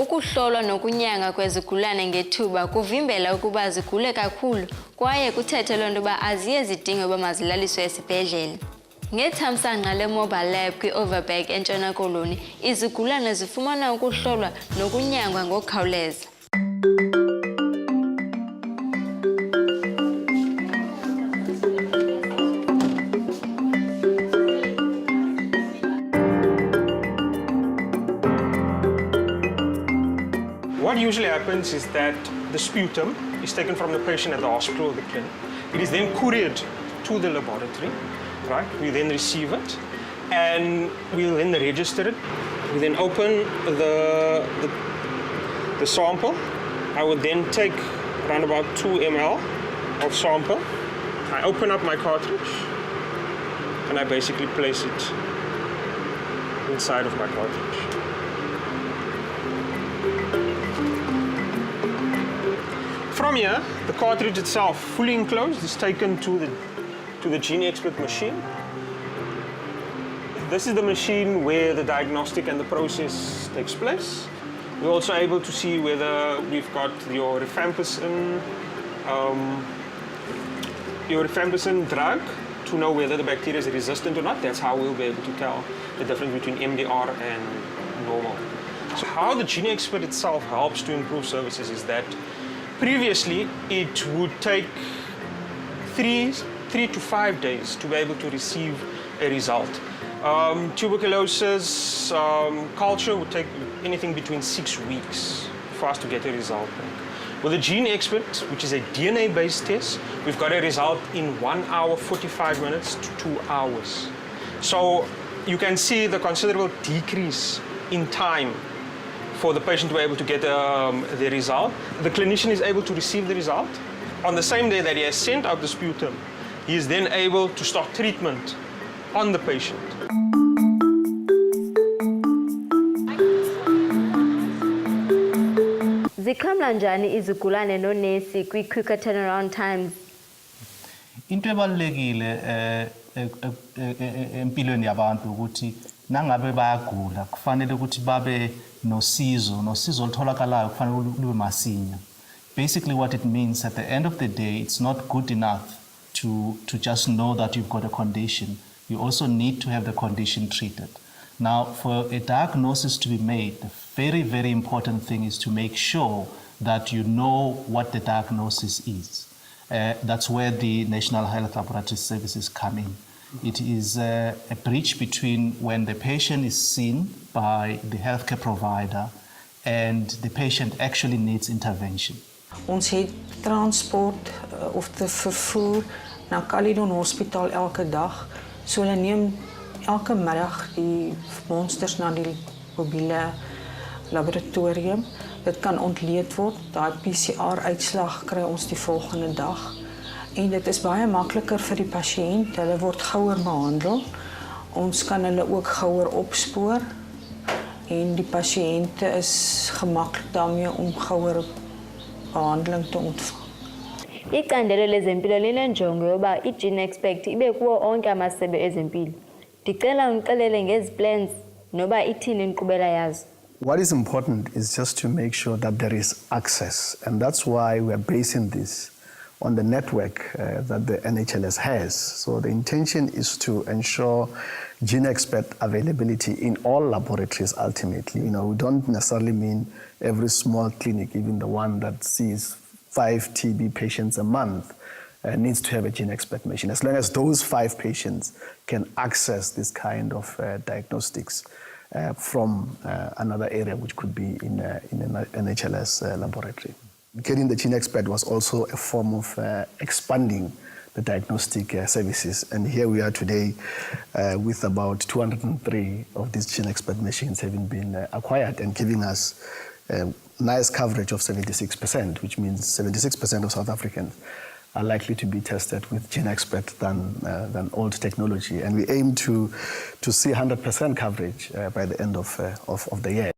Ukuhlolwa nokunyanga kwezigulane ngethuba kuvimbela ukuba zigule kakhulu kwaye kuthethe loo nto uba aziye zidinge uba mazilaliswe esibhedlele. Ngethamsanqa le-mobile lab kwi-Overberg eNtshona Koloni, izigulane zifumana ukuhlolwa nokunyangwa ngokukhawuleza. What usually happens is that the sputum is taken from the patient at the hospital or the clinic. It is then couriered to the laboratory, right? We then receive it and we'll then register it. We then open the sample. I would then take around about 2 ml of sample. I open up my cartridge and I basically place it inside of my cartridge. From here, the cartridge itself, fully enclosed, is taken to the Gene Expert machine. This is the machine where the diagnostic and the process takes place. We're also able to see whether we've got your rifampicin drug to know whether the bacteria is resistant or not. That's how we'll be able to tell the difference between MDR and normal. So how the Gene Expert itself helps to improve services is that previously, it would take 3 to 5 days to be able to receive a result. Tuberculosis culture would take anything between 6 weeks for us to get a result. With the Gene Expert, which is a DNA-based test, we've got a result in 1 hour, 45 minutes to 2 hours. So you can see the considerable decrease in time for the patient to be able to get the result. The clinician is able to receive the result. On the same day that he has sent out the sputum, he is then able to start treatment on the patient. Zikhamba njani izigulane nonesi kwi-quicker turnaround times? Into ebalulekile empilweni yabantu ukuthi nangabe bayagula kufanele ukuthi babe nosizo olutholakalayo kufanele lube masinya. Basically what it means at the end of the day, it's not good enough to just know that you've got a condition. You also need to have the condition treated. Now, for a diagnosis to be made, the very, very important thing is to make sure that you know what the diagnosis is. That's where the National Health Laboratory Services come in. It is a bridge between when the patient is seen by the healthcare provider and the patient actually needs intervention. Ons het transport of te vervoer na Caledon Hospital elke dag. So hulle neem elke middag die monsters na die mobiele laboratorium. Dit kan ontleed word. Daai PCR-uitslag kry ons die volgende dag. En dit is baie makliker vir die pasiënt. Hulle word gouer behandel. Ons kan hulle ook gouer opspoor. En die pasiënte is gemaklik daarmee om gouer behandeling te ontvang. Icandelo lezempilo linenjongo yoba i-Gene Expert ibe kuwo onke amasebe ezempilo. Ndicela undixelele ngezi plans noba ithini inkqubela yazo. What is important is just to make sure that there is access, and that's why we are basing this on the network that the NHLS has. So the intention is to ensure Gene Expert availability in all laboratories ultimately. You know, we don't necessarily mean every small clinic, even the one that sees 5 TB patients a month, needs to have a Gene Expert machine. As long as those 5 patients can access this kind of diagnostics from another area, which could be in an NHLS laboratory. Getting the Gene Expert was also a form of expanding the diagnostic services. And here we are today with about 203 of these Gene Expert machines having been acquired and giving us nice coverage of 76%, which means 76% of South Africans are likely to be tested with Gene Expert than old technology. And we aim to see 100% coverage by the end of the year.